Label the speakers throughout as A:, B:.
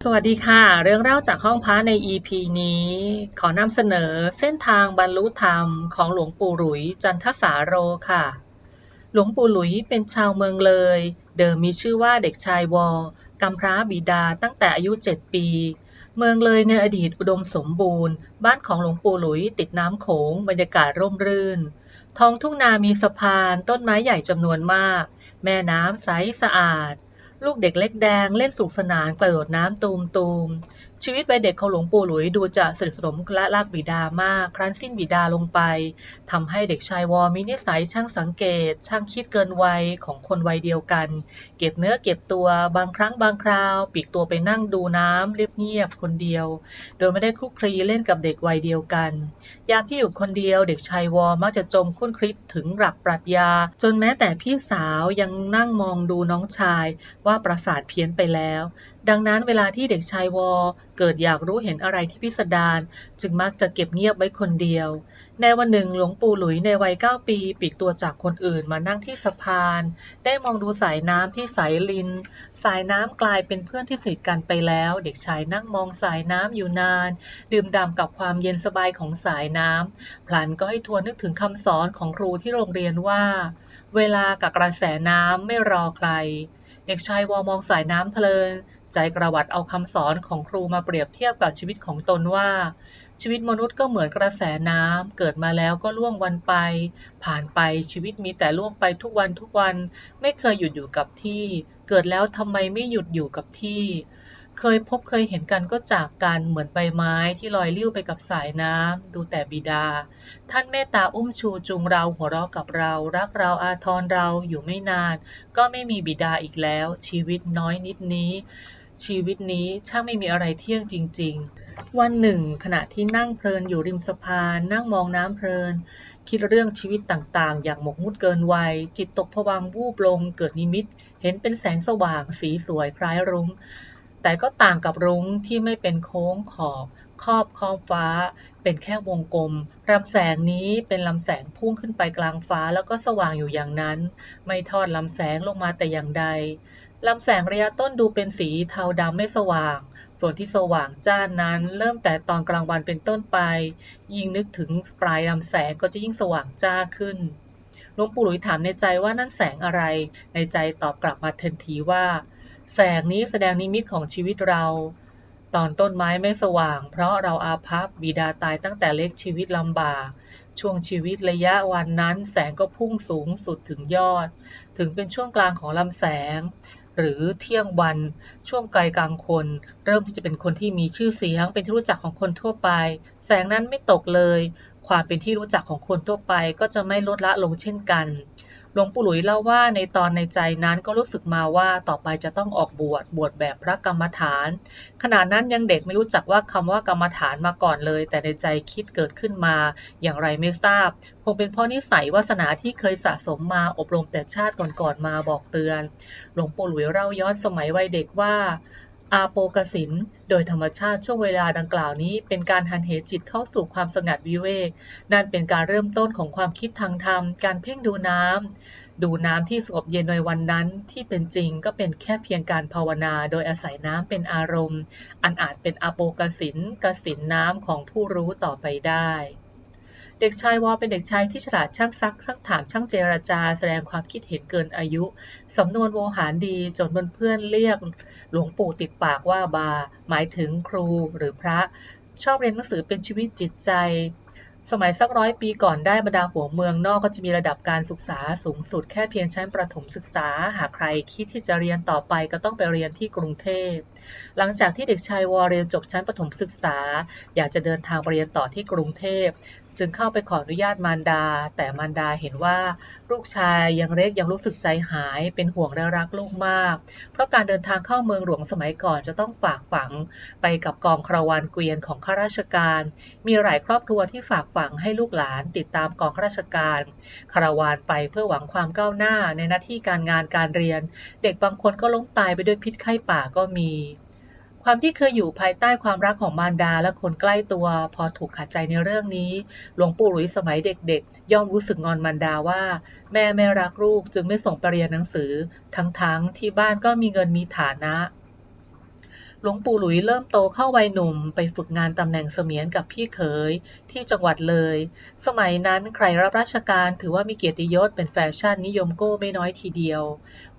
A: สวัสดีค่ะเรื่องเล่าจากห้องพระใน EP นี้ขอนำเสนอเส้นทางบรรลุธรรมของหลวงปู่หลุยจันทสาโรค่ะหลวงปู่หลุยเป็นชาวเมืองเลยเดิมมีชื่อว่าเด็กชายวกำพร้าบิดาตั้งแต่อายุ7 ปีเมืองเลยในอดีตอุดมสมบูรณ์บ้านของหลวงปู่หลุยติดน้ำโขงบรรยากาศร่มรื่นท้องทุ่งนามีสะพานต้นไม้ใหญ่จำนวนมากแม่น้ำใสสะอาด ลูกเด็กเล็กแดงเล่นสนุกสนานกระโดดน้ำตูมตูมชีวิตวัยเด็กของหลวงปู่หลุยดูจะสนิทสนมและรักบิดามากครั้นสิ้นบิดาลงไปทำให้เด็กชายวอมีนิสัยช่างสังเกตช่างคิดเกินวัยของคนวัยเดียวกันเก็บเนื้อเก็บตัวบางครั้งบางคราวปลีกตัวไปนั่งดูน้ำเงียบๆคนเดียวโดยไม่ได้คลุกคลีเล่นกับเด็กวัยเดียวกันยามที่อยู่คนเดียวเด็กชายวอมักจะจมคุ้นคิดถึงหลักปรัชญาจนแม้แต่พี่สาวยังนั่งมองดูน้องชาย ว่าประสาทเพี้ยนไปแล้ว ดังนั้นเวลาที่เด็กชายวอเกิดอยากรู้เห็นอะไรที่พิสดารจึงมักจะเก็บเงียบไว้คนเดียว ในวันหนึ่งหลวงปู่หลุยในวัย9 ปีปลีกตัวจากคนอื่นมานั่งที่สะพานได้มองดูสายน้ำที่ใสลินสายน้ำกลายเป็นเพื่อนที่สนิทกันไปแล้วเด็กชายนั่งมองสายน้ำอยู่นานดื่มด่ำกับความเย็นสบายของสายน้ำพลันก็ให้ทวนนึกถึงคำสอนของครูที่โรงเรียนว่าเวลากับกระแสน้ำไม่รอใคร เด็กชายวอมองสายน้ำเพลินใจกระวัดเอาคำสอนของครูมาเปรียบเทียบกับชีวิตของตนว่าชีวิตมนุษย์ก็เหมือนกระแสน้ำเกิดมาแล้วก็ล่วงวันไปผ่านไปชีวิตมีแต่ล่วงไปทุกวันทุกวันไม่เคยหยุดอยู่กับที่เกิดแล้วทำไมไม่หยุดอยู่กับที่เคยพบเคยเห็นกันก็จากกันเหมือนใบไม้ที่ลอยลิ้วไปกับสายน้ำดูแต่บิดาท่านเมตตาอุ้มชูจูงเราหัวเราะกับเรารักเราอาทรเราอยู่ไม่นาน ก็ไม่มีบิดาอีกแล้วชีวิตน้อยนิดนี้ชีวิตนี้ช่างไม่มีอะไรเที่ยงจริงๆวันหนึ่งขณะที่นั่งเพลินอยู่ริมสะพานนั่งมองน้ำเพลินคิดเรื่องชีวิตต่างๆอย่างหมกมุ่นเกินวัยจิตตกผวังค์วูบลงเกิดนิมิตเห็นเป็นแสงสว่างสีสวยคล้ายรุ้งแต่ก็ต่างกับรุ้งที่ไม่เป็นโค้งขอบครอบขอบฟ้าเป็นแค่วงกลมลำแสงนี้เป็นลำแสงพุ่งขึ้นไปกลางฟ้าแล้วก็สว่างอยู่อย่างนั้น ไม่ทอดลำแสงลงมาแต่อย่างใด ลำแสงระยะต้นดูเป็นสีเทาดำไม่สว่าง ส่วนที่สว่างจ้านั้นเริ่มแต่ตอนกลางวันเป็นต้นไป ยิ่งนึกถึงปลายลำแสงก็จะยิ่งสว่างจ้าขึ้นหลวงปู่หลุยถามในใจว่านั่นแสงอะไร ในใจตอบกลับมาทันทีว่าแสงนี้แสดงนิมิตของชีวิตเรา ตอนต้นไม้ไม่สว่างเพราะเราอาภัพบิดาตายตั้งแต่เล็กชีวิตลำบาก ช่วงชีวิตระยะวันนั้นแสงก็พุ่งสูงสุดถึงยอด ถึงเป็นช่วงกลางของลำแสงหรือเที่ยงวันช่วงไกลกลางคนเริ่มที่จะเป็นคนที่มีชื่อเสียงเป็นที่รู้จักของคนทั่วไปแสงนั้นไม่ตกเลยความเป็นที่รู้จักของคนทั่วไปก็จะไม่ลดละลงเช่นกันหลวงปู่หลุยเล่าว่าในตอนในใจนั้นก็รู้สึกมาว่าต่อไปจะต้องออกบวชแบบพระกรรมฐานขณะนั้นยังเด็กไม่รู้จักว่าคำว่ากรรมฐานมาก่อนเลยแต่ในใจคิดเกิดขึ้นมาอย่างไรไม่ทราบคงเป็นเพราะนิสัยวาสนาที่เคยสะสมมาอบรมแต่ชาติก่อนๆมาบอกเตือนหลวงปู่หลุยเล่าย้อนสมัยวัยเด็กว่าอาโปกสินโดยธรรมชาติช่วงเวลาดังกล่าวนี้เป็นการหันเหจิตเข้าสู่ความสงัดวิเวกนั่นเป็นการเริ่มต้นของความคิดทางธรรมการเพ่งดูน้ำที่สงบเย็นในวันนั้นที่เป็นจริงก็เป็นแค่เพียงการภาวนาโดยอาศัยน้ำเป็นอารมณ์อันอาจเป็นอาโปกสินกสินน้ำของผู้รู้ต่อไปได้เด็กชายวอเป็นเด็กชายที่ฉลาดช่างซักช่างถามช่างเจรจาแสดงความคิดเห็นเกินอายุสำนวนโวหารดีจนเพื่อนๆเรียกหลวงปู่ติดปากว่าบาหมายถึงครูหรือพระชอบเรียนหนังสือเป็นชีวิตจิตใจสมัยสัก100 ปีก่อนได้บรรดาหัวเมืองนอกก็จะมีระดับการศึกษาสูงสุดแค่เพียงชั้นประถมศึกษาหากใครคิดที่จะเรียนต่อไปก็ต้องไปเรียนที่กรุงเทพหลังจากที่เด็กชายวอเรียนจบชั้นประถมศึกษาอยากจะเดินทางไปเรียนต่อที่กรุงเทพจึงเข้าไปขออนุญาตมารดาแต่มารดาเห็นว่าลูกชายยังเล็กยังรู้สึกใจหายเป็นห่วงและรักลูกมากเพราะการเดินทางเข้าเมืองหลวงสมัยก่อนจะต้องฝากฝังไปกับกองคาราวานเกวียนของข้าราชการมีหลายครอบครัวที่ฝากฝังให้ลูกหลานติดตามกองข้าราชการคาราวานไปเพื่อหวังความก้าวหน้าในหน้าที่การงานการเรียนเด็กบางคนก็ล้มตายไปด้วยพิษไข้ป่าก็มีความที่เคยอยู่ภายใต้ความรักของมารดาและคนใกล้ตัวพอถูกขัดใจในเรื่องนี้หลวงปู่หลุยสมัยเด็กๆย่อมรู้สึกงอนมารดาว่าแม่ไม่รักลูกจึงไม่ส่งไปเรียนหนังสือทั้งๆที่บ้านก็มีเงินมีฐานะ หลวงปู่หลุยเริ่มโตเข้าวัยหนุ่มไปฝึกงานตำแหน่งเสมียนกับพี่เขยที่จังหวัดเลย สมัยนั้นใครรับราชการถือว่ามีเกียรติยศเป็นแฟชั่นนิยมโก้ไม่น้อยทีเดียว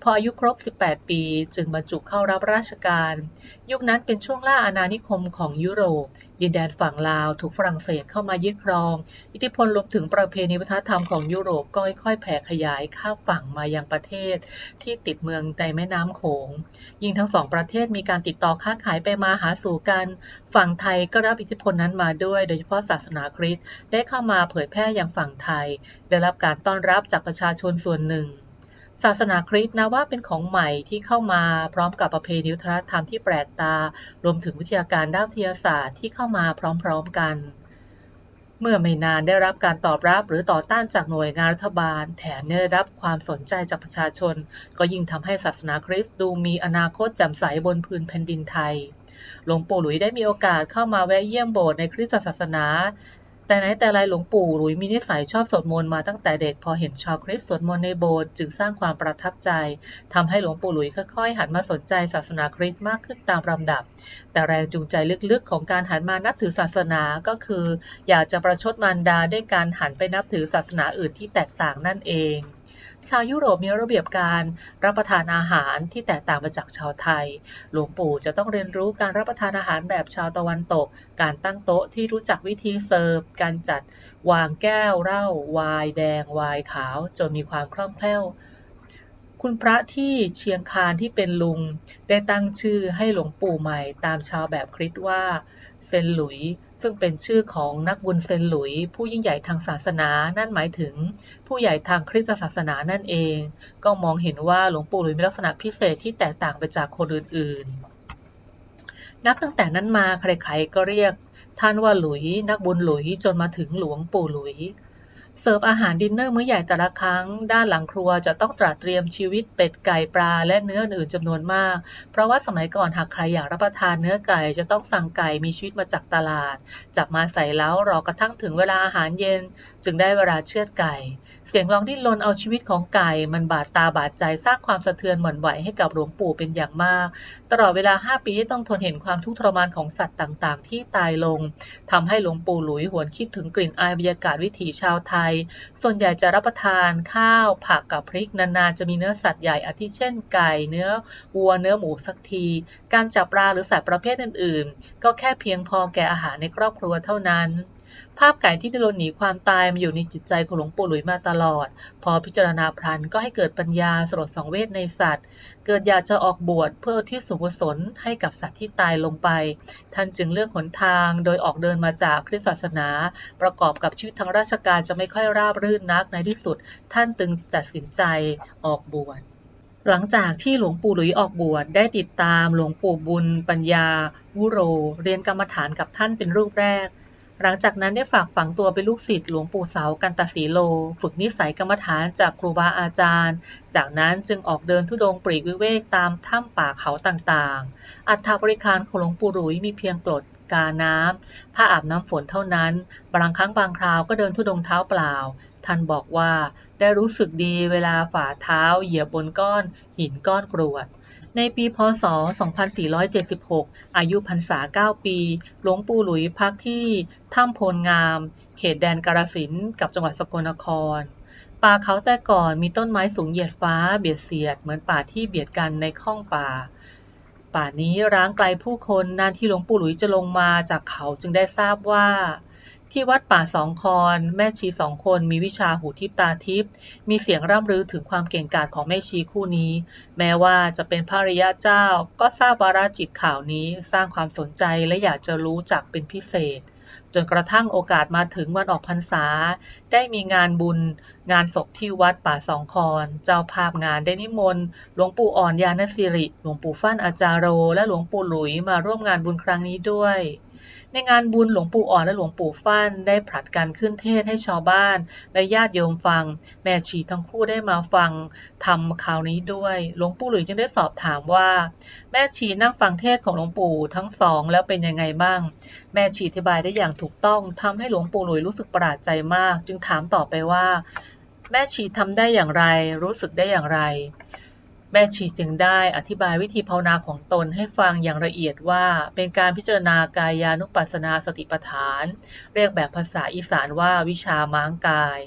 A: พออายุครบ 18 ปีจึงบรรจุเข้ารับราชการ ยุคนั้นเป็นช่วงล่าอาณานิคมของยุโรป ดินแดนฝั่งลาวถูกฝรั่งเศสเข้ามายึดครอง อิทธิพลรวมถึงประเพณีวัฒนธรรมของยุโรปก็ค่อยๆแผ่ขยายข้ามฝั่งมายังประเทศที่ติดเมืองในแม่น้ำโขง ยิ่งทั้งสองประเทศมีการติดต่อค้าขายไปมาหาสู่กัน ฝั่งไทยก็รับอิทธิพลนั้นมาด้วย โดยเฉพาะศาสนาคริสต์ได้เข้ามาเผยแพร่ยังฝั่งไทย ได้รับการต้อนรับจากประชาชนส่วนหนึ่ง ศาสนาคริสต์นับว่าเป็นของใหม่ที่เข้ามาพร้อมกับประเพณีวัฒนธรรมที่แปลกตารวมถึงวิทยาการด้านวิทยาศาสตร์ที่เข้ามาพร้อมๆกัน เมื่อไม่นานได้รับการตอบรับหรือต่อต้านจากหน่วยงานรัฐบาลแถมได้รับความสนใจจากประชาชนก็ยิ่งทำให้ศาสนาคริสต์ดูมีอนาคตแจ่มใสบนพื้นแผ่นดินไทยหลวงปู่หลุยได้มีโอกาสเข้ามาแวะเยี่ยมโบสถ์ในคริสตศาสนาแต่ไหนแต่ไรหลวงปู่หลุยมีนิสัยชอบสวดมนต์มาตั้งแต่เด็กพอเห็นชาวคริสต์สวดมนต์ในโบสถ์จึงสร้างความประทับใจทำให้หลวงปู่หลุยค่อยๆหันมาสนใจศาสนาคริสต์มากขึ้นตามลำดับแต่แรงจูงใจลึกๆของการหันมานับถือศาสนาก็คืออยากจะประชดมารดาด้วยการหันไปนับถือศาสนาอื่นที่แตกต่างนั่นเองชาวยุโรปมีระเบียบการรับประทานอาหารที่แตกต่างไปจากชาวไทยหลวงปู่จะต้องเรียนรู้การรับประทานอาหารแบบชาวตะวันตกการตั้งโต๊ะที่รู้จักวิธีเสิร์ฟการจัดวางแก้วเหล้าไวน์แดงไวน์ขาวจนมีความคล่องแคล่วคุณพระที่เชียงคานที่เป็นลุงได้ตั้งชื่อให้หลวงปู่ใหม่ตามชาวแบบคริสต์ว่าเซนหลุยซึ่งเป็นชื่อของนักบุญเซนหลุยผู้ยิ่งใหญ่ทางศาสนานั่นหมายถึงผู้ใหญ่ทางคริสตศาสนานั่นเองก็มองเห็นว่าหลวงปู่หลุยมีลักษณะพิเศษที่แตกต่างไปจากคนอื่นๆนับตั้งแต่นั้นมาใครๆก็เรียกท่านว่าหลุยนักบุญหลุยจนมาถึงหลวงปู่หลุยเสิร์ฟอาหารดินเนอร์มื้อใหญ่แต่ละครั้งด้านหลังครัวจะต้องตระเตรียมชีวิตเป็ดไก่ปลาและเนื้ออื่นจำนวนมากเพราะว่าสมัยก่อนหากใครอยากรับประทานเนื้อไก่จะต้องสั่งไก่มีชีวิตมาจากตลาดจับมาใส่เล้ารอกระทั่งถึงเวลาอาหารเย็นจึงได้เวลาเชือดไก่เสียงร้องดิ้นรนเอาชีวิตของไก่มันบาดตาบาดใจสร้างความสะเทือนหวั่นไหวให้กับหลวงปู่เป็นอย่างมากตลอดเวลา5 ปีที่ต้องทนเห็นความทุกข์ทรมานของสัตว์ต่างๆที่ตายลงทำให้หลวงปู่หลุยหวนคิดถึงกลิ่นอายบรรยากาศวิถีชาวไทยส่วนใหญ่จะรับประทานข้าวผักกับพริกนานๆจะมีเนื้อสัตว์ใหญ่อาทิเช่นไก่เนื้อวัวเนื้อหมูสักทีการจับปลาหรือสัตว์ประเภทอื่นๆก็แค่เพียงพอแก่อาหารในครอบครัวเท่านั้นภาพไก่ที่ดิ้นรนหนีความตายมาอยู่ในจิตใจของหลวงปู่หลุยมาตลอดพอพิจารณาพลันก็ให้เกิดปัญญาสลดสังเวชในสัตว์เกิดอยากจะออกบวชเพื่อที่ส่วนกุศลให้กับสัตว์ที่ตายลงไปท่านจึงเลือกหนทางโดยออกเดินมาจากคริสตศาสนาประกอบกับชีวิตทางราชการจะไม่ค่อยราบรื่นนักในที่สุดท่านจึงตัดสินใจออกบวชหลังจากที่หลวงปู่หลุยออกบวชได้ติดตามหลวงปู่บุญปัญญาวุโรเรียนกรรมฐานกับท่านเป็นรูปแรกหลังจากนั้นได้ฝากฝังตัวเป็นลูกศิษย์หลวงปู่เสากันตสีโลฝึกนิสัยกรรมฐานจากครูบาอาจารย์จากนั้นจึงออกเดินธุดงค์ปลีกวิเวกตามถ้ำป่าเขาต่างๆอัฐบริคารของหลวงปู่หลุยมีเพียงกรดกาน้ำผ้าอาบน้ำฝนเท่านั้นบางครั้งบางคราวก็เดินธุดงค์เท้าเปล่าท่านบอกว่าได้รู้สึกดีเวลาฝ่าเท้าเหยียบบนก้อนหินก้อนกรวดในปีพ.ศ. 2476 อายุพรรษา 9 ปีหลวงปู่หลุยพักที่ถ้ำโพลงามเขตแดนกาฬสินธุ์กับจังหวัดสกลนครป่าเขาแต่ก่อนมีต้นไม้สูงเหยียดฟ้าเบียดเสียดเหมือนป่าที่เบียดกันในข้องป่านี้ร้างไกลผู้คนนานที่หลวงปู่หลุยจะลงมาจากเขาจึงได้ทราบว่าที่วัดป่าสองคอนแม่ชี2 คนมีวิชาหูทิพตาทิพมีเสียงร่ำลือถึงความเก่งกาจของแม่ชีคู่นี้แม้ว่าจะเป็นพระอริยเจ้าก็ทราบวาระจิตข่าวนี้สร้างความสนใจและอยากจะรู้จักเป็นพิเศษจนกระทั่งโอกาสมาถึงวันออกพรรษาได้มีงานบุญงานศพที่วัดป่าสองคอนเจ้าภาพงานได้นิมนต์หลวงปู่อ่อนญาณสิริหลวงปู่ฟั่นอาจารโรและหลวงปู่หลุยมาร่วมงานบุญครั้งนี้ด้วยในงานบุญหลวงปู่อ่อนและหลวงปู่ฟั่นได้ผลัดกันขึ้นเทศน์ให้ชาวบ้านและญาติโยมฟังแม่ชีทั้งคู่ได้มาฟังธรรมคราวนี้ด้วยหลวงปู่หลุยจึงได้สอบถามว่าแม่ชีนั่งฟังเทศน์ของหลวงปู่ทั้งสองแล้วเป็นยังไงบ้างแม่ชีอธิบายได้อย่างถูกต้องทำให้หลวงปู่หลุยรู้สึกประหลาดใจมากจึงถามต่อไปว่าแม่ชีทำได้อย่างไรรู้สึกได้อย่างไร แม่ชีจึงได้อธิบายวิธีภาวนาของตนให้ฟังอย่างละเอียดว่าเป็นการพิจารณากายานุปัสสนาสติปัฏฐานเรียกแบบภาษาอีสานว่าวิชาม้างกาย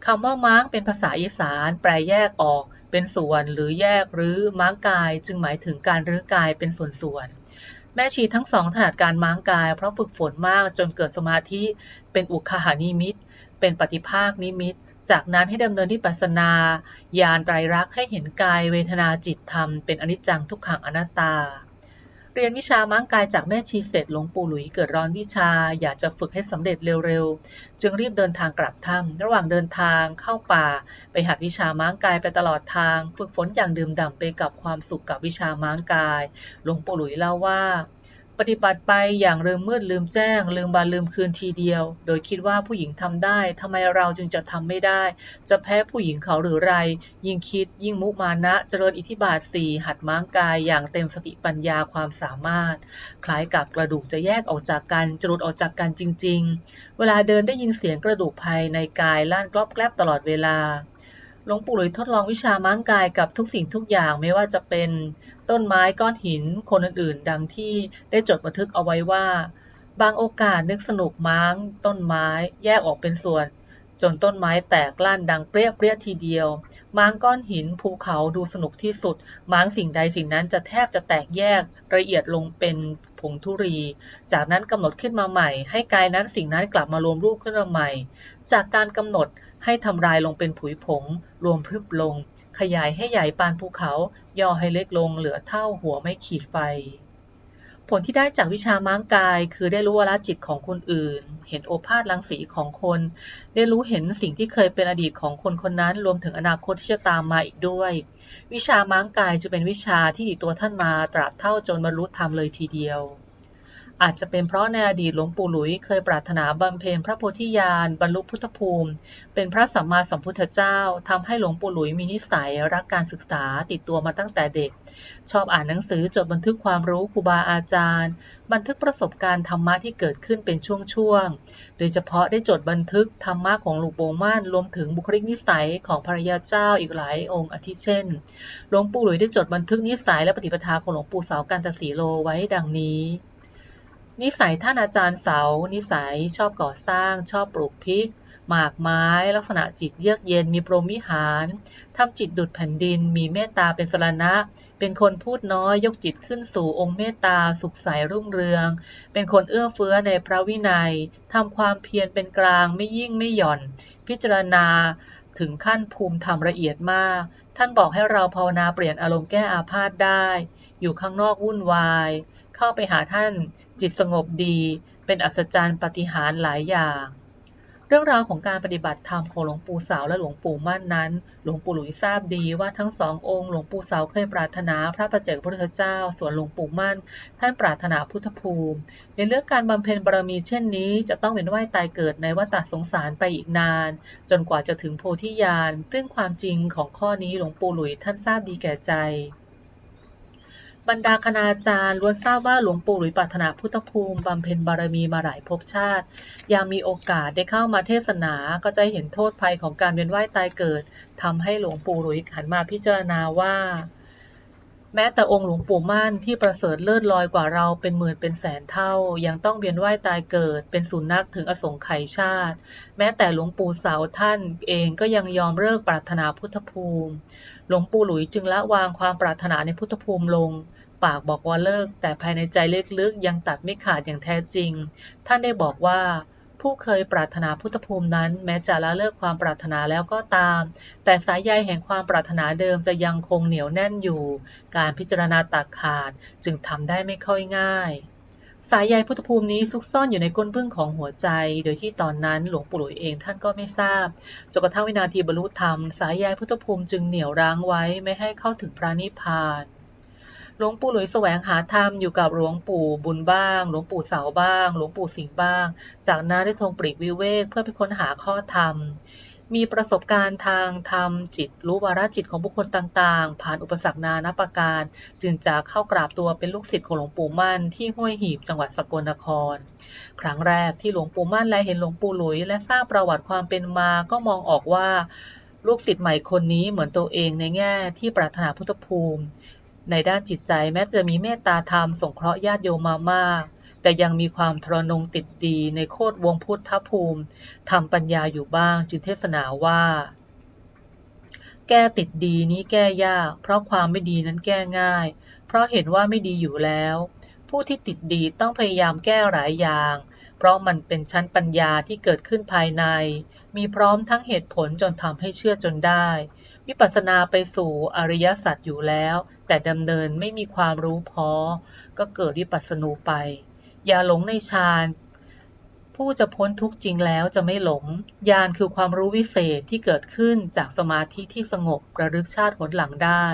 A: คำว่าม้างเป็นภาษาอีสานแปลแยกออกเป็นส่วนหรือแยกหรือม้างกายจึงหมายถึงการรื้อกายเป็นส่วนๆแม่ชีทั้งสองถนัดการม้างกายเพราะฝึกฝนมากจนเกิดสมาธิเป็นอุคหานิมิตเป็นปฏิภาคนิมิตจากนั้นให้ดำเนินวิปัสสนาญาณไตรลักษณ์ให้เห็นกายเวทนาจิตธรรมเป็นอนิจจังทุกขังอนัตตาเรียนวิชาม้างกายจากแม่ชีเสร็จหลวงปู่หลุยเกิดร้อนวิชาอยากจะฝึกให้สำเร็จเร็วๆจึงรีบเดินทางกลับถ้ำระหว่างเดินทางเข้าป่าไปหัดวิชาม้างกายไปตลอดทางฝึกฝนอย่างดื่มด่ำไปกับความสุขกับวิชาม้างกายหลวงปู่หลุยเล่าว่าปฏิบัติไปอย่างลืมมืดลืมแจ้งลืมวันลืมคืนทีเดียวโดยคิดว่าผู้หญิงทำได้ทำไมเราจึงจะทำไม่ได้จะแพ้ผู้หญิงเขาหรือไรยิ่งคิดยิ่งมุมานะเจริญอิทธิบาทสี่หัดม้างกายอย่างเต็มสติปัญญาความสามารถคล้ายกับกระดูกจะแยกออกจากกันจะหลุดออกจากกันจริงๆเวลาเดินได้ยินเสียงกระดูกภายในกายลั่นกรอบแกรบตลอดเวลาหลวงปู่หลุยทดลองวิชาม้างกายกับทุกสิ่งทุกอย่างไม่ว่าจะเป็นต้นไม้ก้อนหินคนอื่นๆดังที่ได้จดบันทึกเอาไว้ว่าบางโอกาสนึกสนุกม้างต้นไม้แยกออกเป็นส่วนจนต้นไม้แตกลั่นดังเปรี้ยเปรี้ยทีเดียวม้างก้อนหินภูเขาดูสนุกที่สุดม้างสิ่งใดสิ่งนั้นจะแทบจะแตกแยกละเอียดลงเป็นผงธุรีจากนั้นกำหนดขึ้นมาใหม่ให้กายนั้นสิ่งนั้นกลับมารวมรูปขึ้นมาใหม่จากการกำหนดให้ทำลายลงเป็นผุยผงรวมพรึบลงขยายให้ใหญ่ปานภูเขาย่อให้เล็กลงเหลือเท่าหัวไม่ขีดไฟผลที่ได้จากวิชาม้างกายคือได้รู้วาระจิตของคนอื่นเห็นโอภาสรังสีของคนได้รู้เห็นสิ่งที่เคยเป็นอดีตของคนคนนั้นรวมถึงอนาคตที่จะตามมาอีกด้วยวิชาม้างกายจะเป็นวิชาที่ติดตัวท่านมาตราบเท่าจนบรรลุธรรมเลยทีเดียวอาจจะเป็นเพราะในอดีตหลวงปู่หลุยเคยปรารถนาบำเพ็ญพระโพธิญาณบรรลุพุทธภูมิเป็นพระสัมมาสัมพุทธเจ้าทำให้หลวงปู่หลุยมีนิสัยรักการศึกษาติดตัวมาตั้งแต่เด็กชอบอ่านหนังสือจดบันทึกความรู้ครูบาอาจารย์บันทึกประสบการณ์ธรรมะที่เกิดขึ้นเป็นช่วงๆโดยเฉพาะได้จดบันทึกธรรมะของหลวงปู่มั่นรวมถึงบุคลิกนิสัยของภรรยาเจ้าอีกหลายองค์อาทิเช่นหลวงปู่หลุยได้จดบันทึกนิสัยและปฏิปทาของหลวงปู่เสากัญจสีโลไว้ดังนี้นิสัยท่านอาจารย์เสานิสัยชอบก่อสร้างชอบปลูกพริกหมากไม้ลักษณะจิตเยือกเย็นมีพรหมวิหารทำจิตดุจแผ่นดินมีเมตตาเป็นสรณะเป็นคนพูดน้อยยกจิตขึ้นสู่องค์เมตตาสุขใสรุ่งเรืองเป็นคนเอื้อเฟื้อในพระวินัยทำความเพียรเป็นกลางไม่ยิ่งไม่หย่อนพิจารณาถึงขั้นภูมิธรรมละเอียดมากท่านบอกให้เราภาวนาเปลี่ยนอารมณ์แก้อาพาธได้อยู่ข้างนอกวุ่นวายเข้าไปหาท่านจิตสงบดีเป็นอัศจรรย์ปาฏิหาริย์หลายอย่างเรื่องราวของการปฏิบัติธรรมของหลวงปู่เสาและหลวงปู่มั่นนั้นหลวงปู่หลุยทราบดีว่าทั้งสององค์หลวงปู่เสาเคยปรารถนาพระปัจเจกพุทธเจ้าส่วนหลวงปู่มั่นท่านปรารถนาพุทธภูมิในเรื่องการบำเพ็ญบารมีเช่นนี้จะต้องเวียนว่ายตายเกิดในวัฏสงสารไปอีกนานจนกว่าจะถึงโพธิญาณซึ่งความจริงของข้อนี้หลวงปู่หลุยท่านทราบดีแก่ใจบรรดาคณาจารย์ล้วนทราบว่าหลวงปู่หลุยปรารถนาพุทธภูมิบำเพ็ญบารมีมาหลายภพชาติยังมีโอกาสได้เข้ามาเทศนาก็จะเห็นโทษภัยของการเวียนว่ายตายเกิดทำให้หลวงปู่หลุยหันมาพิจารณาว่าแม้แต่องค์หลวงปู่มั่นที่ประเสริฐเลิศลอยกว่าเราเป็นหมื่นเป็นแสนเท่ายังต้องเวียนว่ายตายเกิดเป็นสุนัขถึงอสงไขยชาติแม้แต่หลวงปู่เสาท่านเองก็ยังยอมเลิกปรารถนาพุทธภูมิหลวงปู่หลุยจึงละวางความปรารถนาในพุทธภูมิลงปากบอกว่าเลิกแต่ภายในใจลึกๆยังตัดไม่ขาดอย่างแท้จริงท่านได้บอกว่าผู้เคยปรารถนาพุทธภูมินั้นแม้จะละเลิกความปรารถนาแล้วก็ตามแต่สายใยแห่งความปรารถนาเดิมจะยังคงเหนียวแน่นอยู่การพิจารณาตัดขาดจึงทำได้ไม่ค่อยง่ายสายใยพุทธภูมินี้ซุกซ่อนอยู่ในก้นบึ้งของหัวใจโดยที่ตอนนั้นหลวงปู่หลุยเองท่านก็ไม่ทราบจนกระทั่งวินาทีบรรลุธรรมสายใยพุทธภูมิจึงเหนี่ยวรั้งไว้ไม่ให้เข้าถึงพระนิพพานหลวงปู่หลุยแสวงหาธรรมอยู่กับหลวงปู่บุญบ้างหลวงปู่เสาบ้างหลวงปู่สิงห์บ้างจากนั้นได้ทรงปลีกวิเวกเพื่อไปค้นหาข้อธรรมมีประสบการณ์ทางธรรมจิตรู้วาระจิตของบุคคลต่างๆผ่านอุปสรรคนานับประการจึงจะเข้ากราบตัวเป็นลูกศิษย์ของหลวงปู่มั่นที่ห้วยหีบจังหวัดสกลนครครั้งแรกที่หลวงปู่มั่นและเห็นหลวงปู่หลุยและทราบประวัติความเป็นมาก็มองออกว่าห ลูกศิษย์ใหม่คนนี้เหมือนตัวเองในแง่ที่ปรารถนาพุทธภูมิในด้านจิตใจแม้จะมีเมตตาธรรมสงเคราะห์ญาติโยมมามากแต่ยังมีความทรนงติดดีในโคตรวงพุทธภูมิทำปัญญาอยู่บ้างจึงเทศนาว่าแก้ติดดีนี้แก้ยากเพราะความไม่ดีนั้นแก้ง่ายเพราะเห็นว่าไม่ดีอยู่แล้วผู้ที่ติดดีต้องพยายามแก้หลายอย่างเพราะมันเป็นชั้นปัญญาที่เกิดขึ้นภายในมีพร้อมทั้งเหตุผลจนทำให้เชื่อจนได้วิปัสสนาไปสู่อริยสัจอยู่แล้วแต่ดำเนินไม่มีความรู้พอก็เกิดวิปัสสนูไปอย่าหลงในฌานผู้จะพ้นทุกข์จริงแล้วจะไม่หลงญาณคือความรู้วิเศษที่เกิดขึ้นจากสมาธิที่สงบระลึกชาติหนหลังได้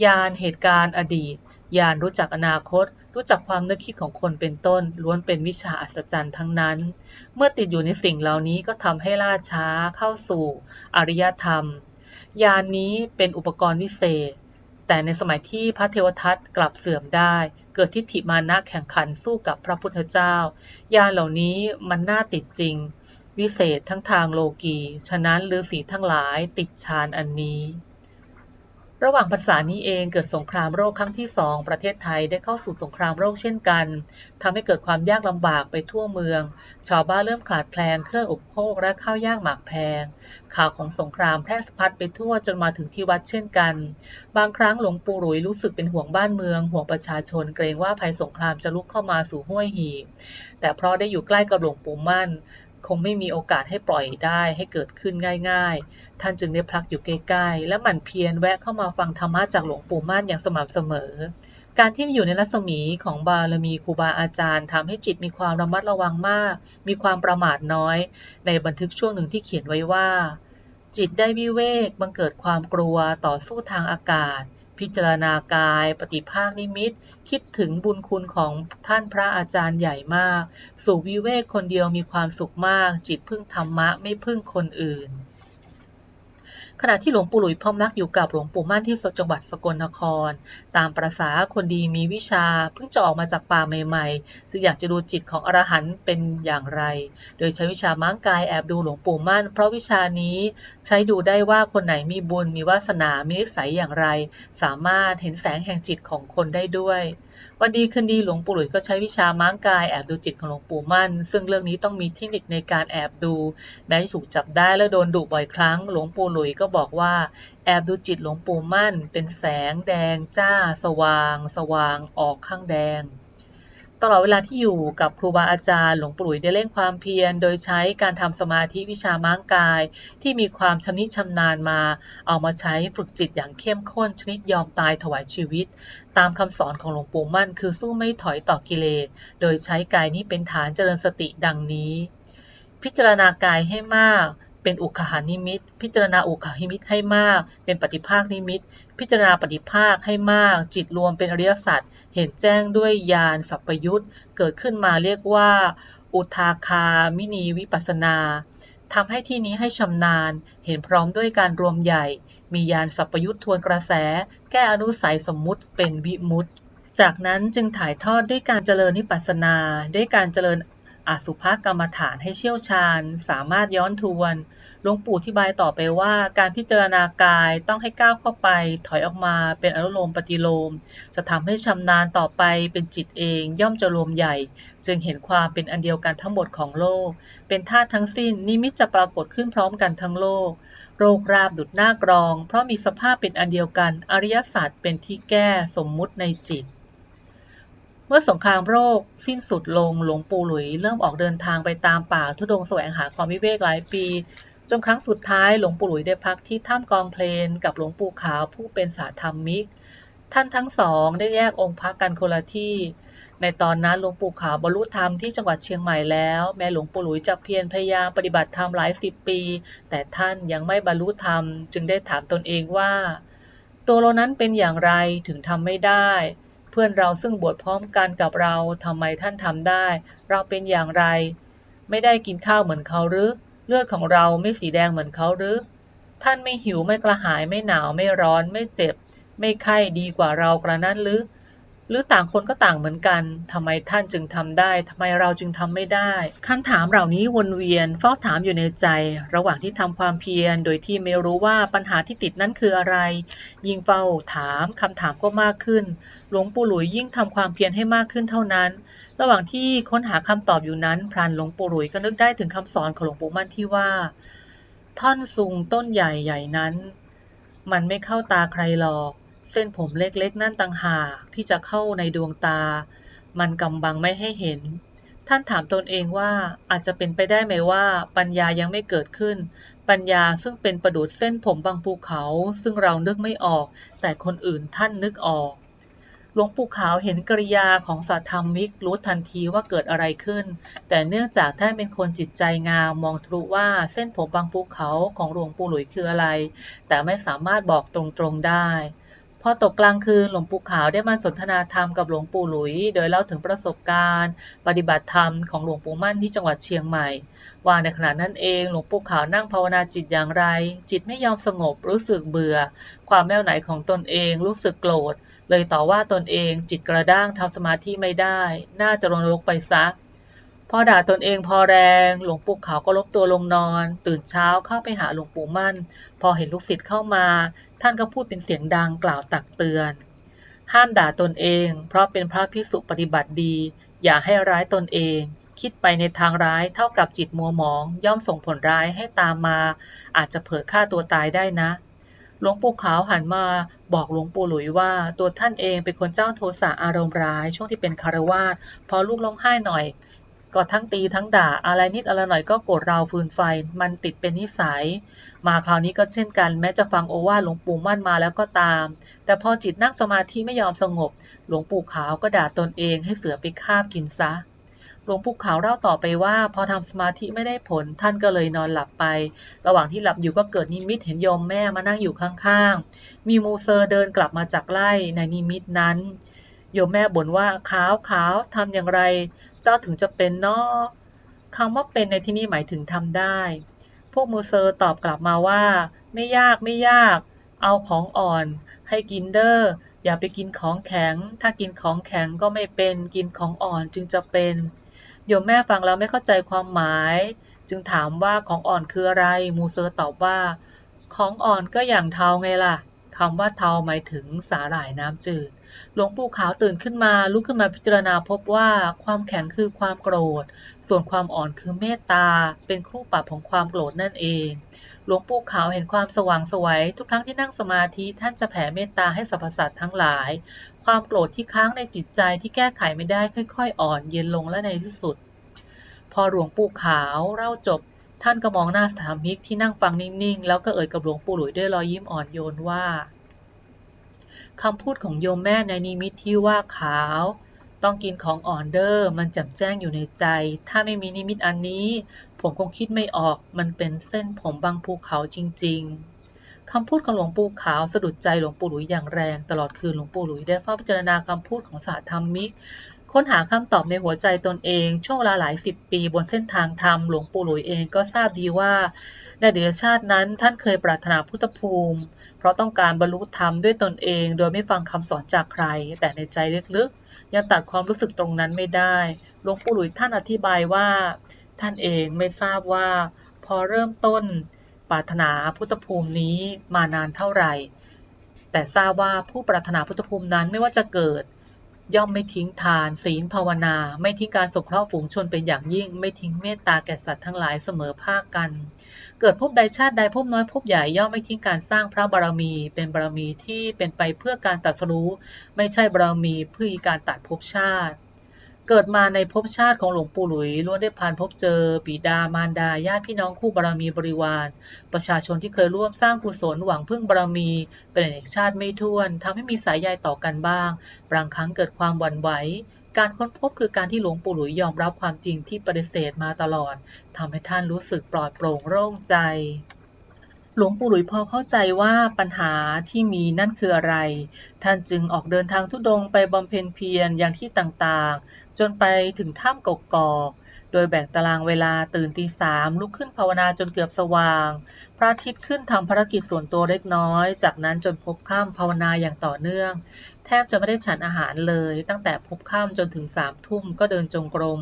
A: ญาณเหตุการณ์อดีตญาณรู้จักอนาคตรู้จักความนึกคิดของคนเป็นต้นล้วนเป็นวิชาอัศจรรย์ทั้งนั้นเมื่อติดอยู่ในสิ่งเหล่านี้ก็ทำให้ล่าช้าเข้าสู่อริยธรรมญาณนี้เป็นอุปกรณ์วิเศษแต่ในสมัยที่พระเทวทัตกลับเสื่อมได้เกิดทิฏฐิมานะแข่งขันสู้กับพระพุทธเจ้าญาณเหล่านี้มันน่าติดจริงวิเศษทั้งทางโลกีฉะนั้นฤาษีทั้งหลายติดฌานอันนี้ระหว่างภาษานี้เองเกิดสงครามโรคครั้งที่2ประเทศไทยได้เข้าสู่สงครามโรคเช่นกันทำให้เกิดความยากลำบากไปทั่วเมืองชาวบ้านเริ่มขาดแคลนเครื่องอุปโภคและข้าวยากหมากแพงข่าวของสงครามแพร่สะพัดไปทั่วจนมาถึงที่วัดเช่นกันบางครั้งหลวงปู่หลุยรู้สึกเป็นห่วงบ้านเมืองห่วงประชาชนเกรงว่าภัยสงครามจะลุกเข้ามาสู่ห้วยหีบแต่เพราะได้อยู่ใกล้กับหลวงปู่มั่นคงไม่มีโอกาสให้ปล่อยได้ให้เกิดขึ้นง่ายๆท่านจึงได้พักอยู่ใกล้ๆและหมั่นเพียรแวะเข้ามาฟังธรรมะจากหลวงปู่มั่นอย่างสม่ำเสมอการที่อยู่ในรัศมีของบารมีครูบาอาจารย์ทำให้จิตมีความระมัดระวังมากมีความประมาทน้อยในบันทึกช่วงหนึ่งที่เขียนไว้ว่าจิตได้วิเวกบังเกิดความกลัวต่อสู้ทางอากาศพิจารณากายปฏิภาคนิมิตคิดถึงบุญคุณของท่านพระอาจารย์ใหญ่มากสู่วิเวกคนเดียวมีความสุขมากจิตพึ่งธรรมะไม่พึ่งคนอื่นขณะที่หลวงปู่หลุยพำนักอยู่กับหลวงปู่มั่นที่จังหวัดสกลนครตามประสาคนดีมีวิชาเพิ่งจะออกมาจากป่าใหม่ๆจึงอยากจะดูจิตของอรหันต์เป็นอย่างไรโดยใช้วิชาม้างกายแอบดูหลวงปู่มั่นเพราะวิชานี้ใช้ดูได้ว่าคนไหนมีบุญมีวาสนามีนิสัยอย่างไรสามารถเห็นแสงแห่งจิตของคนได้ด้วยวันดีคืนดีหลวงปู่หลุยก็ใช้วิชาม้างกายแอบดูจิตของหลวงปู่มั่นซึ่งเรื่องนี้ต้องมีเทคนิคในการแอบดูแม้จะถูกจับได้และโดนดุบ่อยครั้งหลวงปู่หลุยก็บอกว่าแอบดูจิตหลวงปู่มั่นเป็นแสงแดงจ้าสว่างออกข้างแดงตลอดเวลาที่อยู่กับครูบาอาจารย์หลวงปู่หลุยได้เร่งความเพียรโดยใช้การทำสมาธิวิชาม้างกายที่มีความชำนิชำนาญมาเอามาใช้ฝึกจิตอย่างเข้มข้นชนิดยอมตายถวายชีวิตตามคำสอนของหลวงปู่มั่นคือสู้ไม่ถอยต่อกิเลสโดยใช้กายนี้เป็นฐานเจริญสติดังนี้พิจารณากายให้มากเป็นอุคหานิมิตพิจารณาอุคหานิมิตให้มากเป็นปฏิภาคนิมิตพิจารณาปฏิภาคให้มากจิตรวมเป็นอริยสัจเห็นแจ้งด้วยญาณสัพพยุตเกิดขึ้นมาเรียกว่าอุทาคามินีวิปัสสนาทำให้ที่นี้ให้ชำนาญเห็นพร้อมด้วยการรวมใหญ่มีญาณสัพพยุตทวนกระแสแก้อนุสัยสมมุติเป็นวิมุตติจากนั้นจึงถ่ายทอดด้วยการเจริญวิปัสสนาด้วยการเจริญอสุภกรรมฐานให้เชี่ยวชาญสามารถย้อนทวนหลวงปู่อธิบายต่อไปว่าการพิจารณากายต้องให้ก้าวเข้าไปถอยออกมาเป็นอนุโลมปฏิโลมจะทำให้ชำนาญต่อไปเป็นจิตเองย่อมจะรวมใหญ่จึงเห็นความเป็นอันเดียวกันทั้งหมดของโลกเป็นธาตุทั้งสิ้นนิมิตจะปรากฏขึ้นพร้อมกันทั้งโลกโรคราบดุจหน้ากรองเพราะมีสภาพเป็นอันเดียวกันอริยสัจเป็นที่แก้สมมุติในจิตเมื่อสงครามโรคสิ้นสุดลงหลวงปู่หลุยเริ่มออกเดินทางไปตามป่าธุดงค์แสวงหาความวิเวกหลายปีจนครั้งสุดท้ายหลวงปู่หลุยได้พักที่ถ้ำกองเพลนกับหลวงปู่ขาวผู้เป็นสาธรรมิกท่านทั้งสองได้แยกองค์พักกันคนละที่ในตอนนั้นหลวงปู่ขาวบรรลุธรรมที่จังหวัดเชียงใหม่แล้วแม้หลวงปู่หลุยจะเพียรพยายามปฏิบัติธรรมหลาย10 ปีแต่ท่านยังไม่บรรลุธรรมจึงได้ถามตนเองว่าตัวเรานั้นเป็นอย่างไรถึงทำไม่ได้เพื่อนเราซึ่งบวชพร้อมกันกับเราทำไมท่านทำได้เราเป็นอย่างไรไม่ได้กินข้าวเหมือนเขาหรือเลือดของเราไม่สีแดงเหมือนเขาหรือท่านไม่หิวไม่กระหายไม่หนาวไม่ร้อนไม่เจ็บไม่ไข้ดีกว่าเรากระนั้นหรือ หรือต่างคนก็ต่างเหมือนกันทำไมท่านจึงทำได้ทำไมเราจึงทำไม่ได้คำถามเหล่านี้วนเวียนเฝ้าถามอยู่ในใจระหว่างที่ทำความเพียรโดยที่ไม่รู้ว่าปัญหาที่ติดนั้นคืออะไรยิ่งเฝ้าถามคำถามก็มากขึ้นหลวงปู่หลุยยิ่งทำความเพียรให้มากขึ้นเท่านั้นระหว่างที่ค้นหาคำตอบอยู่นั้นพลันหลวงปู่หลุยก็นึกได้ถึงคำสอนของหลวงปู่มั่นที่ว่าท่อนซุงต้นใหญ่ๆนั้นมันไม่เข้าตาใครหรอกเส้นผมเล็กๆนั่นต่างหากที่จะเข้าในดวงตามันกำบังไม่ให้เห็นท่านถามตนเองว่าอาจจะเป็นไปได้ไหมว่าปัญญายังไม่เกิดขึ้นปัญญาซึ่งเป็นประดุจเส้นผมบางภูเขาซึ่งเรานึกไม่ออกแต่คนอื่นท่านนึกออกหลวงปู่ขาวเห็นกริยาของสัตธรรมิกรู้ทันทีว่าเกิดอะไรขึ้นแต่เนื่องจากท่านเป็นคนจิตใจงามมองทะลุว่าเส้นผมบางภูเขาของหลวงปู่หลุยคืออะไรแต่ไม่สามารถบอกตรงๆได้พอตกกลางคืนหลวงปู่ขาวได้มาสนทนาธรรมกับหลวงปู่หลุยโดยเล่าถึงประสบการณ์ปฏิบัติธรรมของหลวงปู่มั่นที่จังหวัดเชียงใหม่ว่าในขณะนั้นเองหลวงปู่ขาวนั่งภาวนาจิตอย่างไรจิตไม่ยอมสงบรู้สึกเบื่อความแม่วไหนของตนเองรู้สึกโกรธเลยต่อว่าตนเองจิตกระด้างทำสมาธิไม่ได้น่าจะลงนรกไปซะพอด่าตนเองพอแรงหลวงปู่ขาวก็ล้มตัวลงนอนตื่นเช้าเข้าไปหาหลวงปู่มั่นพอเห็นลูกศิษย์เข้ามาท่านก็พูดเป็นเสียงดังกล่าวตักเตือนห้ามด่าตนเองเพราะเป็นพระภิกษุปฏิบัติดีอย่าให้ร้ายตนเองคิดไปในทางร้ายเท่ากับจิตมัวหมองย่อมส่งผลร้ายให้ตามมาอาจจะเผลอฆ่าตัวตายได้นะหลวงปู่ขาวหันมาบอกหลวงปู่หลุยว่าตัวท่านเองเป็นคนเจ้าโทสะอารมณ์ร้ายช่วงที่เป็นคฤหัสถ์พอลูกร้องไห้หน่อยก็ทั้งตีทั้งด่าอะไรนิดอะไรหน่อยก็โกรธเราฟืนไฟมันติดเป็นนิสัยมาคราวนี้ก็เช่นกันแม้จะฟังโอวาทหลวงปู่มั่นมาแล้วก็ตามแต่พอจิตนั่งสมาธิไม่ยอมสงบหลวงปู่ขาวก็ด่าตนเองให้เสือไปคาบกินซะหลวงปู่ขาวเล่าต่อไปว่าพอทำสมาธิไม่ได้ผลท่านก็เลยนอนหลับไประหว่างที่หลับอยู่ก็เกิดนิมิตเห็นโยมแม่มานั่งอยู่ข้างๆมีมูเซอร์เดินกลับมาจากไร่ในนิมิตนั้นโยมแม่บ่นว่าขาวทำอย่างไรเจ้าถึงจะเป็นเนาะคำว่าเป็นในที่นี้หมายถึงทำได้พวกมูเซอร์ตอบกลับมาว่าไม่ยากเอาของอ่อนให้กินเด้ออย่าไปกินของแข็งถ้ากินของแข็งก็ไม่เป็นกินของอ่อนจึงจะเป็นโยมแม่ฟังแล้วไม่เข้าใจความหมายจึงถามว่าของอ่อนคืออะไรมูเซอร์ตอบว่าของอ่อนก็อย่างเทาไงล่ะคำว่าเทาหมายถึงสาหร่ายน้ำจืดหลวงปู่ขาวตื่นขึ้นมาลุกขึ้นมาพิจารณาพบว่าความแข็งคือความโกรธส่วนความอ่อนคือเมตตาเป็นคู่ปรับของความโกรธนั่นเองหลวงปู่ขาวเห็นความสว่างไสวทุกครั้งที่นั่งสมาธิท่านจะแผ่เมตตาให้สรรพสัตว์ทั้งหลายความโกรธที่ค้างในจิตใจที่แก้ไขไม่ได้ค่อยๆอ่อนเย็นลงและในที่สุดพอหลวงปู่ขาวเล่าจบท่านก็มองหน้าสถามิกที่นั่งฟังนิ่งๆแล้วก็เอ่ยกับหลวงปู่หลุยด้วยรอยยิ้มอ่อนโยนว่าคำพูดของโยมแม่ในนิมิตที่ว่าขาวต้องกินของอ่อนเด้อมันแจ่มแจ้งอยู่ในใจถ้าไม่มีนิมิตอันนี้ผมคงคิดไม่ออกมันเป็นเส้นผมบางภูเขาจริงๆคำพูดของหลวงปู่ขาวสะดุดใจหลวงปู่หลุยอย่างแรงตลอดคืนหลวงปู่หลุยได้เฝ้าพิจารณาคำพูดของสาธรรมิกค้นหาคำตอบในหัวใจตนเองช่วงเวลาหลายสิบปีบนเส้นทางธรรมหลวงปู่หลุยเองก็ทราบดีว่าในอดีตชาตินั้นท่านเคยปรารถนาพุทธภูมิเพราะต้องการบรรลุธรรมด้วยตนเองโดยไม่ฟังคำสอนจากใครแต่ในใจลึกๆยังตัดความรู้สึกตรงนั้นไม่ได้หลวงปู่หลุยท่านอธิบายว่าท่านเองไม่ทราบว่าพอเริ่มต้นปรารถนาพุทธภูมินี้มานานเท่าไหร่แต่ทราบว่าผู้ปรารถนาพุทธภูมินั้นไม่ว่าจะเกิดย่อมไม่ทิ้งทานศีลภาวนาไม่ทิ้งการสงเคราะห์ฝูงชนเป็นอย่างยิ่งไม่ทิ้งเมตตาแก่สัตว์ทั้งหลายเสมอภาคกันเกิดภพใดชาติใดภพน้อยภพใหญ่ย่อมไม่ทิ้งการสร้างพระบารมีเป็นบารมีที่เป็นไปเพื่อการตรัสรู้ไม่ใช่บารมีเพื่อการตัดภพชาติเกิดมาในภพชาติของหลวงปู่หลุยล้วนได้ผ่านพบเจอบิดามารดาญาติพี่น้องคู่บารมีบริวารประชาชนที่เคยร่วมสร้างกุศลหวังพึ่งบารมีเป็นเอกชาติไม่ถ้วนทำให้มีสายใยต่อกันบ้างบางครั้งเกิดความหวั่นไหวการค้นพบคือการที่หลวงปู่หลุยยอมรับความจริงที่ปฏิเสธมาตลอดทำให้ท่านรู้สึกปลอดโปร่งโล่งใจหลวงปู่หลุยพอเข้าใจว่าปัญหาที่มีนั่นคืออะไรท่านจึงออกเดินทางธุดงค์ไปบำเพ็ญเพียรอย่างที่ต่างๆจนไปถึงถ้ำกกอกโดยแบ่งตารางเวลาตื่นตี 3ลุกขึ้นภาวนาจนเกือบสว่างพระอาทิตย์ขึ้นทำภารกิจส่วนตัวเล็กน้อยจากนั้นจนพบค่ำภาวนาอย่างต่อเนื่องแท ทบจะไม่ได้ฉันอาหารเลยตั้งแต่พบค่ำจนถึง3 ทุ่มก็เดินจงกรม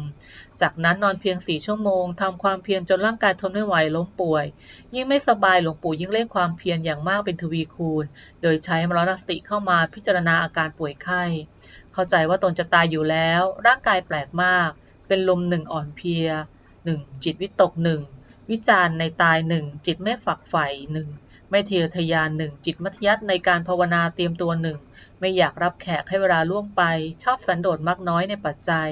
A: จากนั้นนอนเพียง4 ชั่วโมงทำความเพียรจนร่างกายทนไม่ไหวล้มป่วยยิ่งไม่สบายหลวงปู่ยิ่งเร่งความเพียรอย่างมากเป็นทวีคูณโดยใช้มรณสติเข้ามาพิจารณาอาการป่วยไข้เข้าใจว่าตนจะตายอยู่แล้วร่างกายแปลกมากเป็นลม1อ่อนเพลีย1จิตวิตก1วิจารณ์ในตาย1จิตไม่ฝักใฝ่1ไม่ทะเยอทะยาน1จิตมัธยัสถ์ในการภาวนาเตรียมตัว1ไม่อยากรับแขกให้เวลาล่วงไปชอบสันโดษมากน้อยในปัจจัย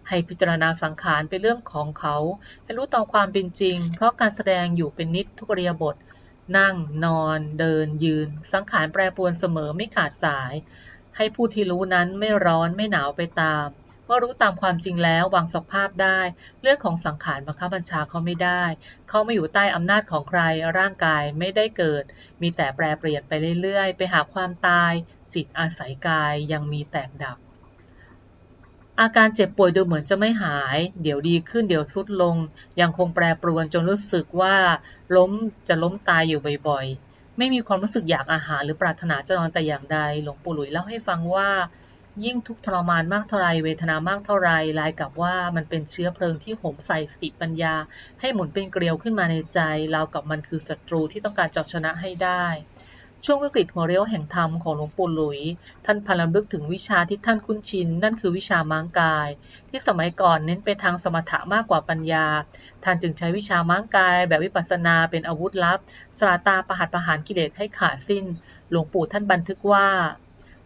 A: ให้พิจารณาสังขารเป็นเรื่องของเขาให้รู้ตามความเป็นจริงเพราะการแสดงอยู่เป็นนิจทุกอิริยาบถนั่งนอนเดินยืนสังขารแปรปรวนเสมอไม่ขาดสายให้ผู้ที่รู้นั้นไม่ร้อนไม่หนาวไปตามเมื่อรู้ตามความจริงแล้ววางสภาพได้เรื่องของสังขารบังคับบัญชาเขาไม่ได้เขาไม่อยู่ใต้อำนาจของใครร่างกายไม่ได้เกิดมีแต่แปรเปลี่ยนไปเรื่อยๆไปหาความตายจิตอาศัยกายยังมีแตกดับอาการเจ็บป่วยดูเหมือนจะไม่หายเดี๋ยวดีขึ้นเดี๋ยวทรุดลงยังคงแปรปรวนจนรู้สึกว่าล้มตายอยู่บ่อยๆไม่มีความรู้สึกอยากอาหารหรือปรารถนาจะนอนแต่อย่างใดหลวงปู่หลุยเล่าให้ฟังว่ายิ่งทุกข์ทรมานมากเท่าไรเวทนามากเท่าไรรายกับว่ามันเป็นเชื้อเพลิงที่โหมใส่สติปัญญาให้หมุนเป็นเกลียวขึ้นมาในใจราวกับมันคือศัตรูที่ต้องการจะชนะให้ได้ช่วงวิกฤตหัวเรี่ยวแห่งธรรมของหลวงปู่หลุยท่านพลังลึกถึงวิชาที่ท่านคุ้นชินนั่นคือวิชาม้างกายที่สมัยก่อนเน้นไปทางสมถะมากกว่าปัญญาท่านจึงใช้วิชาม้างกายแบบวิปัสสนาเป็นอาวุธลับสลาตาประหัตประหารกิเลสให้ขาดสิ้นหลวงปู่ท่านบันทึกว่า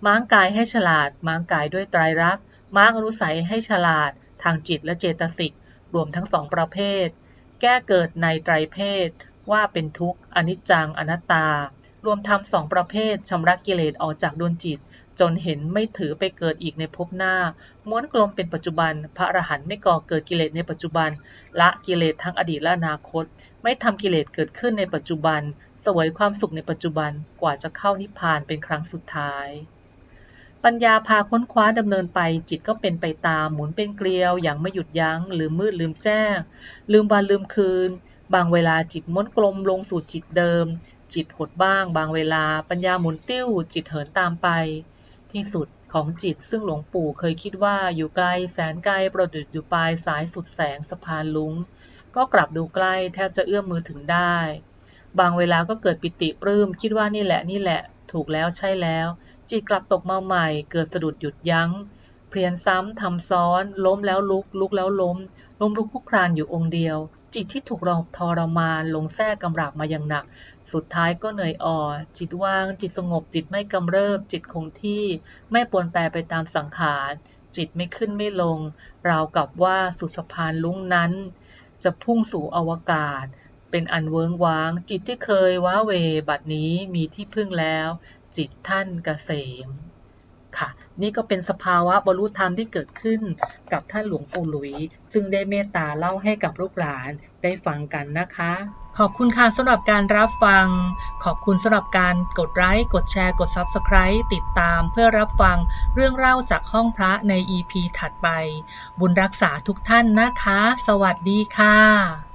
A: ม้างกายให้ฉลาดม้างกายด้วยไตรลักษณ์ม้างอนุสัยให้ฉลาดทางจิตและเจตสิกรวมทั้ง2 ประเภทแก้เกิดในไตรเพศว่าเป็นทุกข์อนิจจังอนัตตารวมทำ2 ประเภทชำระกิเลสออกจากดวงจิตจนเห็นไม่ถือไปเกิดอีกในภพหน้าม้วนกลมเป็นปัจจุบันพระอรหันต์ไม่ก่อเกิดกิเลสในปัจจุบันละกิเลสทั้งอดีตและอนาคตไม่ทำกิเลสเกิดขึ้นในปัจจุบันเสวยความสุขในปัจจุบันกว่าจะเข้านิพพานเป็นครั้งสุดท้ายปัญญาพาค้นคว้าดำเนินไปจิตก็เป็นไปตามหมุนเป็นเกลียวอย่างไม่หยุดยั้งลืมมืดลืมแจ้งลืมวันลืมคืนบางเวลาจิตม้วนกลมลงสู่จิตเดิมจิตหดบ้างบางเวลาปัญญาหมุนติ้วจิตเหินตามไปที่สุดของจิตซึ่งหลวงปู่เคยคิดว่าอยู่ไกลแสนไกลประดุจอยู่ปลายสายสุดแสงสะพานลุ้งก็กลับดูใกล้แทบจะเอื้อมมือถึงได้บางเวลาก็เกิดปิติปลื้มคิดว่านี่แหละถูกแล้วใช่แล้วจิตกลับตกมาใหม่เกิดสะดุดหยุดยั้งเพียรซ้ำทำซ้อนล้มแล้วลุกลุกแล้วล้มลุกคลุกคลานอยู่องค์เดียวจิตที่ถูกทรมานลงแทรกกำราบมาอย่างหนักสุดท้ายก็เหนื่อยอ่อจิตว่างจิตสงบจิตไม่กำเริบจิตคงที่ไม่ปรวนแปรไปตามสังขารจิตไม่ขึ้นไม่ลงราวกับว่าสุดสะพานลุ้งนั้นจะพุ่งสู่อวกาศเป็นอันเวิ้งว้างจิตที่เคยว้าเหวบัดนี้มีที่พึ่งแล้วจิตท่านเกษมค่ะนี่ก็เป็นสภาวะบรรลุธรรมที่เกิดขึ้นกับท่านหลวงปู่หลุยซึ่งได้เมตตาเล่าให้กับลูกหลานได้ฟังกันนะคะขอบคุณค่ะสำหรับการรับฟังขอบคุณสำหรับการกดไลค์กดแชร์กด Subscribe ติดตามเพื่อรับฟังเรื่องเล่าจากห้องพระใน EP ถัดไปบุญรักษาทุกท่านนะคะสวัสดีค่ะ